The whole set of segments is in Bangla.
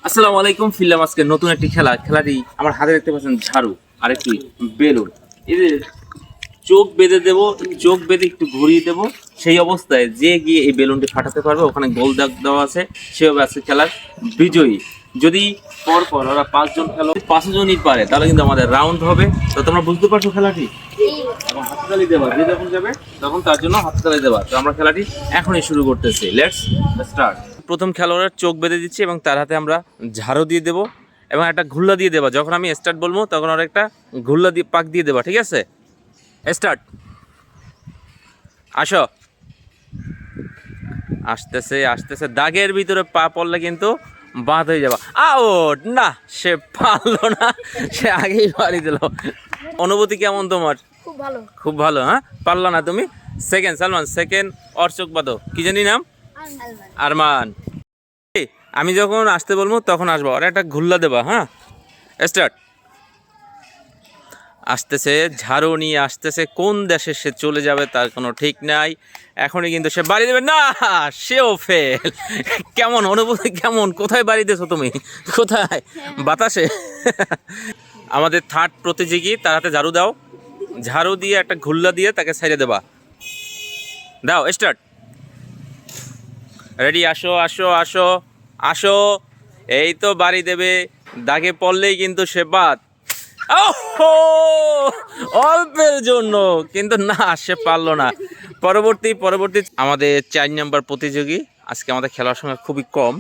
আসসালামু আলাইকুম। ফিরলাম আজকে নতুন একটি খেলাটি আমার হাতে দেখতে পাচ্ছেন ঝাড়ু আর একটি বেলুন। এদের চোখ বেঁধে দেবো, চোখ বেঁধে একটু ঘুরিয়ে দেবো, সেই অবস্থায় যে গিয়ে এই বেলুনটি ফাটাতে পারবে, ওখানে গোল দাগ দেওয়া আছে, সে হবে আজকে খেলার বিজয়ী। যদি পরপর ওরা 5 জন খেলো, 5 জনই পারে, তাহলে কিন্তু আমাদের রাউন্ড হবে। তো তোমরা বুঝতে পারছো খেলাটি? এবং হাততালি দেবা, যে যখন যাবে তখন তার জন্য হাততালি দেবা। তো আমরা খেলাটি এখনই শুরু করতেছি। Let's start. প্রথম খেলোয়াড়ের চোখ বেঁধে দিচ্ছি এবং তার হাতে আমরা ঝাড়ু দিয়ে দেবো এবং একটা ঘুল্লা দিয়ে দেবা। যখন আমি স্টার্ট বলবো তখন ওর একটা ঘুল্লা দিয়ে পাক দিয়ে দেবা, ঠিক আছে? স্টার্ট। আসো। আসতেছে আসতেছে, দাগের ভিতরে পা পড়লে কিন্তু বাদ হয়ে যাবা। আউট না, সে পারলো না, সে আগেই বাড়ি দিল। অনুভূতি কেমন তোমার? খুব ভালো। খুব ভালো। হ্যাঁ, পারলা না তুমি। সেকেন্ড সালমান, সেকেন্ড ওর চোখ বাঁধো। কি জানি নাম? আরমান। আমি যখন আসতে বলবো তখন আসবো, আর একটা ঘুল্লা দেবা। হ্যাঁ, স্টার্ট। আসতেছে, ঝাড়ু নিয়ে আসতেছে, কোন দেশে সে চলে যাবে তার কোনো ঠিক নাই। এখনই কিন্তু সে বাড়ি দেবে না, সেও ফেল। কেমন অনুভূতি, কেমন? কোথায় বাড়ি দিয়েছো তুমি? কোথায়? বাতাসে? আমাদের থার্ড প্রতিযোগী, তার হাতে ঝাড়ু দাও। ঝাড়ু দিয়ে একটা ঘুল্লা দিয়ে তাকে ছেড়ে দেবা। দাও, স্টার্ট। রেডি? আসো আসো আসো আসো। এই তো বাড়ি দেবে, দাগে পড়লেই কিন্তু সে বাদ। ওহো, অল্পের জন্য কিন্তু না, সে পারলো না। পরবর্তী আমাদের 4 নম্বর প্রতিযোগী। আজকে আমাদের খেলার সময় খুবই কম,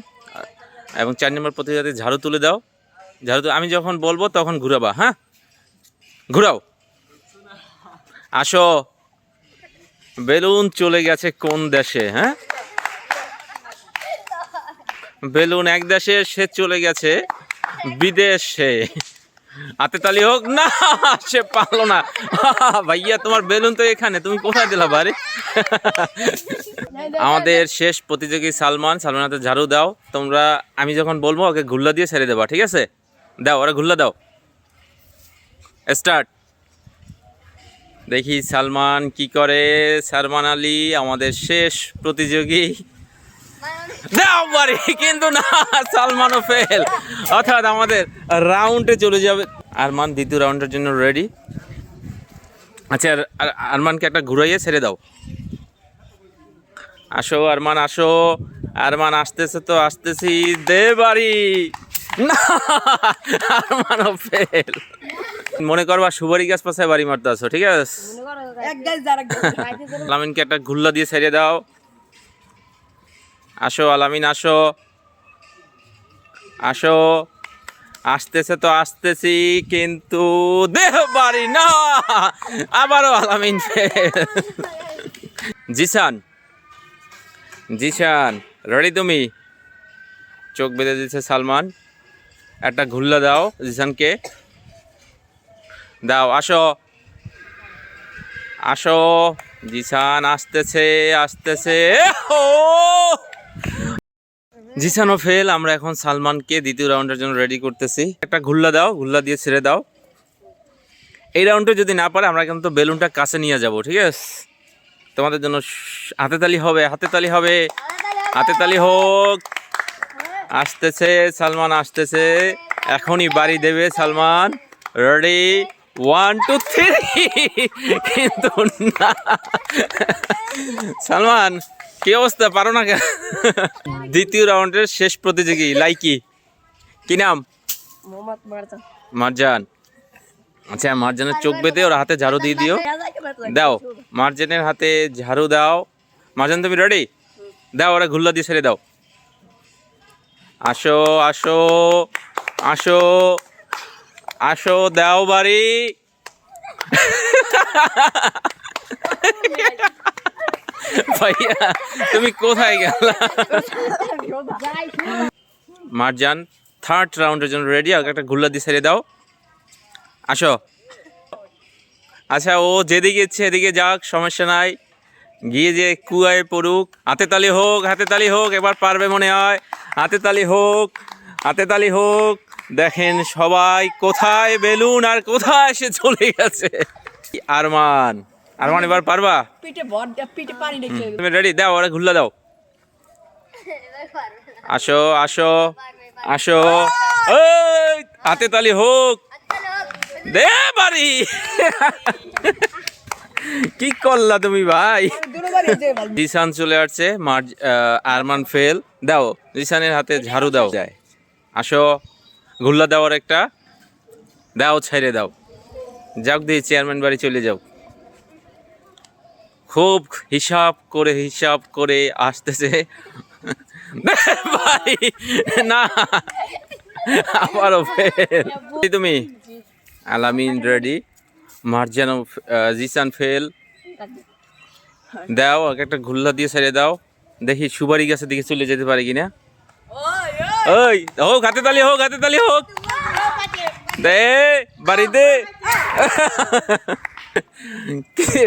এবং 4 নম্বর প্রতিযোগী ঝাড়ু তুলে দাও। ঝাড়ু আমি যখন বলবো তখন ঘুরাবা। হ্যাঁ, ঘুরাও। আসো। বেলুন চলে গেছে কোন দেশে? হ্যাঁ, বেলুন এক দেশে, সে চলে গেছে বিদেশে। হাতে তালি হোক। না, সে পারলো না। ভাইয়া, তোমার বেলুন তো এখানে, তুমি কোথায় দিলা বাড়ি? আমাদের শেষ প্রতিযোগী সালমান। সালমান হাতে ঝাড়ু দাও তোমরা। আমি যখন বলবো ওকে ঘুল্লা দিয়ে ছেড়ে দেবা, ঠিক আছে? দাও, ওরা ঘুল্লা দাও। স্টার্ট। দেখি সালমান কি করে। সালমান আলী আমাদের শেষ প্রতিযোগী। দাও বাড়ি, কিন্তু না, সালমানও ফেল। অর্থাৎ আমাদের রাউন্ডে চলে যাবে। আরমান দ্বিতীয় রাউন্ডের জন্য রেডি। আচ্ছা, আরমানকে একটা ঘুরাইয়ে ছেড়ে দাও। আসো আরমান, আসো। আরমান আসতেছে তো, আসতেছি, দে বাড়ি। না, আরমানও ফেল। মনে করবা সুপারি গাছ পাশে বাড়ি মারতে আসো, ঠিক আছে? আলামিনকে একটা ঘুল্লা দিয়ে ছেড়ে দাও। আসো আলামিন, আসো আসো। আসতেছে তো, আসতেছি, কিন্তু দেহ বাড়ি না, আবারও আলামিন ফেল। জিসান, জিসান রেডি তুমি? চোখ বেঁধে দিচ্ছে সালমান। একটা ঘুল্লা দাও জিসানকে, দাও। আসো আসো। জিসান আসতেছে আসতেছে। ও, জিসানও ফেল। আমরা এখন সালমানকে দ্বিতীয় রাউন্ডের জন্য রেডি করতেছি। একটা ঘুল্লা দাও, ঘুল্লা দিয়ে ছেড়ে দাও। এই রাউন্ডে যদি না পারে আমরা কিন্তু বেলুনটা কাছে নিয়ে যাব, ঠিক আছে? তোমাদের জন্য হাতে তালি হবে, হাতে তালি হবে, হাতে তালি হোক। আসতেছে সালমান, আসতেছে, এখনই বাড়ি দেবে সালমান। রেডি, 1 2 3। কিন্তু না, সালমান কি অবস্থা, পারো না কেন? দ্বিতীয় রাউন্ডের শেষ প্রতিযোগী লাইকি, কি নাম? মারজান। আচ্ছা, মারজানের চোখ বেঁধে ওর হাতে ঝাড়ু দিয়ে দিও। দাও, মারজানের হাতে ঝাড়ু দাও। মারজান তুমি রেডি? দাও, ওরা ঘুল্লা দিয়ে ছেড়ে দাও। আসো আসো আসো আসো, দাও বাড়ি। ভাইয়া, তুমি কোথায় গেলা? মারজান থার্ড রাউন্ডের জন্য রেডি, আর একটা ঘুল্লা দিয়ে ছেড়ে দাও। আসো। আচ্ছা, ও যেদিকে ইচ্ছে এদিকে যাক, সমস্যা নাই, গিয়ে যে কুয়ায় পড়ুক। হাতে তালি হোক, হাতে তালি হোক, এবার পারবে মনে হয়। হাতে তালি হোক, হাতে তালি হোক। দেখেন সবাই, কোথায় বেলুন আর কোথায় সে চলে গেছে। আরমান, আরমান এবার পারবা? তুমি রেডি? দাও, ওরা ঘুল্লা দাও। আসো আসো আসো, এই হাতে তালি হোক, দে বাড়ি। কি করলা তুমি ভাই? জিসান চলে আসছে, আরমান ফেল। দাও জিসানের হাতে ঝাড়ু দাও। যায়, আসো, ঘুল্লা দাও আর একটা দাও, ছেড়ে দাও, যাও দিয়ে চেয়ারম্যান বাড়ি চলে যাও। খুব হিসাব করে আসতেছে ভাই, না আবারও ফেল। তুমি আলামিন রেডি, মার্জান জিসান ফেল। দাও একটা ঘুল্লা দিয়ে ছেড়ে দাও, দেখি সুপারি গাছের দিকে চলে যেতে পারে কিনা। ওই হোক, হাতে তালি হোক, হাতে তালি হোক, দে বাড়ি দে।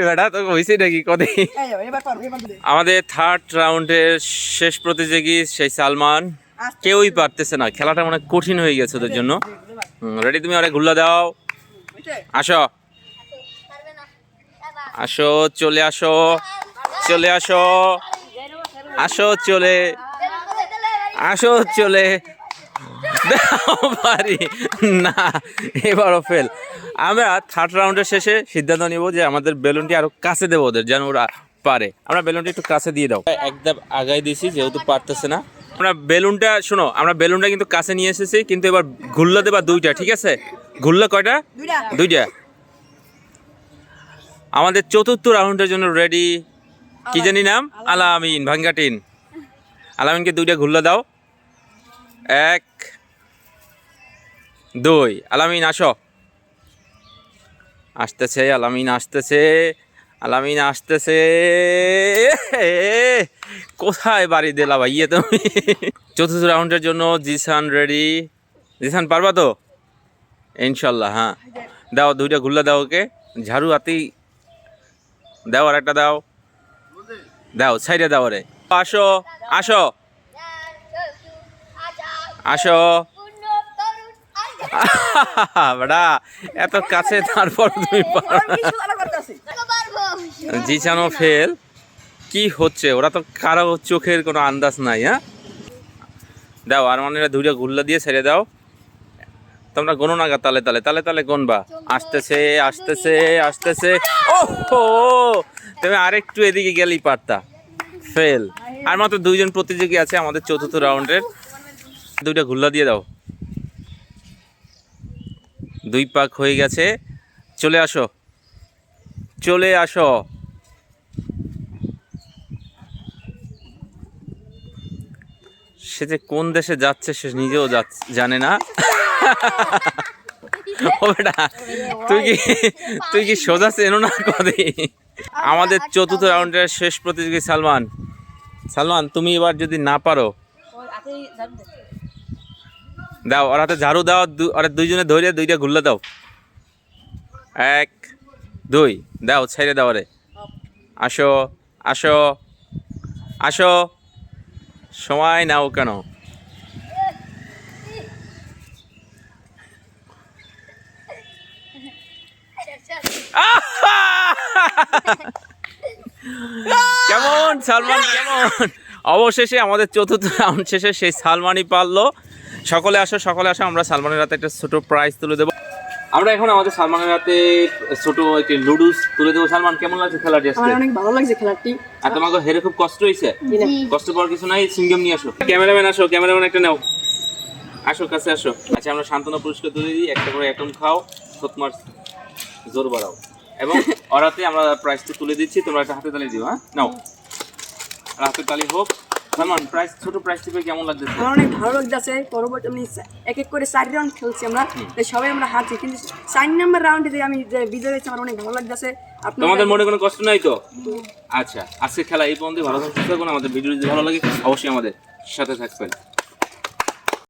বেটা তো হয়েছে নাকি কদিন। আমাদের থার্ড রাউন্ডের শেষ প্রতিযোগী সেই সালমান, কেউই পারতেছে না, খেলাটা অনেক কঠিন হয়ে গেছে ওদের জন্য। রেডি তুমি? আরে ঘুল্লা দাও, আসো আসো, চলে আসো, চলে আসো, আসো চলে আসো, চলে পারি না, এবারও ফেল। আমরা থার্ড রাউন্ডের শেষে সিদ্ধান্ত নিব যে আমাদের বেলুনটি আরো কাছে দেবো ওদের, যেন ওরা পারে। আমরা বেলুনটি একটু কাছে দিয়ে দাও, একদম আগাই দিয়েছি যেহেতু পারতেছে না। আমরা বেলুনটা শোনো, আমরা বেলুনটা কিন্তু কাছে নিয়ে এসেছি, কিন্তু এবার ঘুল্লা দেবা দুইটা, ঠিক আছে? ঘুল্লা কয়টা? দুইটা। আমাদের চতুর্থ রাউন্ডের জন্য রেডি। কি জানি নাম? আলামিন ভাঙ্গাটিন। আলামিনকে দুইটা ঘুল্লা দাও, 1 2। আলামিন আসো, আসতেছে আলামিন, আসতেছে আলামিন, আসতেছে। কোথায় বাড়ি দিলা ভাইয়া তুমি? চতুর্থ রাউন্ডের জন্য জিসান রেডি। জিসান পারবা তো ইনশাল্লাহ? হ্যাঁ, দাও দুইটা ঘুল্লা দাও ওকে, ঝাড়ু হাতেই দাও, আর একটা দাও, দাও সাইডে দাও। রে আসো আসো আসো। বেটা এত কাছে, তারপর তুমি জিসানো ফেল। কি হচ্ছে? ওরা তো কারো চোখের কোনো আন্দাজ নাই। হ্যাঁ, দাও আরমানেরা দুইটা ঘুল্লা দিয়ে ছেড়ে দাও। তোমরা গোনো না, তালে তালে তালে তালে গনবা। আসতেছে আসতেছে আসতেছে। ওহো, তুমি আরেকটু এদিকে গেলেই পারতা। ফেল। আর মাত্র দুইজন প্রতিযোগী আছে আমাদের চতুর্থ রাউন্ডের। দুইটা ঘুল্লা দিয়ে দাও, 2 পাক হয়ে গেছে। চলে আসো, চলে আসো। সে যে কোন দেশে যাচ্ছে সে নিজেও জানে না। তুই কি সোজা চেনো না কদি? আমাদের চতুর্থ রাউন্ডের শেষ প্রতিযোগী সালমান। সালমান তুমি এবার যদি না পারো, দাও ওর হাতে ঝাড়ু দাও, ওরা দুইজনে ধরে দুইটা ঘুল্লা দাও, 1 2 দাও, ছেড়ে দাও। রে আসো আসো আসো, সময় নাও কেন? কেমন সালমান, কেমন? অবশেষে আমাদের চতুর্থ রাউন্ড শেষে সেই সালমানই পারলো। সকলে আসো, সকলে আসো, আমরা সালমানের হাতে একটা ছোট প্রাইজ তুলে দেবো। আমরা এখন আমাদের সালমানের হাতে ছোট একটি নুডলস তুলে দেবো। সালমান, কেমন লাগছে খেলাটি আজকে? অনেক ভালো লাগছে খেলাটি। আর তোমাকে হেরে খুব কষ্ট হয়েছে? কষ্ট পাওয়ার কিছু নাই, সিঙ্গাম নিয়ে আসো। ক্যামেরাম্যান আসো, ক্যামেরাম্যান একটা নাও, আসো কাছে আসো। আচ্ছা, আমরা সান্ত্বনা পুরস্কার তুলে দিই। একটা করে অ্যাটম খাও, থতমার জোর বাড়াও, এবং ওরাতে আমরা প্রাইজটা তুলে দিচ্ছি। তোমরা একটা হাতে তালি দিও। হ্যাঁ, নাও, হাতে তালি হোক। সালমান, প্রাইজ, ছোট প্রাইজ টিপে কেমন লাগছে? আমার অনেক ভালো লাগছে। পরবর্তী আমি এক এক করে 4 রাউন্ড খেলছি আমরা, সবাই আমরা হারছি, কিন্তু 4 নম্বর রাউন্ডে যে আমি যে বিজয় হয়েছি আমার অনেক ভালো লাগছে। তোমাদের মনে কোনো কষ্ট নাই তো? আচ্ছা, আজকে খেলা এই পর্যন্ত। ভালো থাকবেন। আমাদের ভিডিও যদি ভালো লাগে অবশ্যই আমাদের সাথে থাকবেন।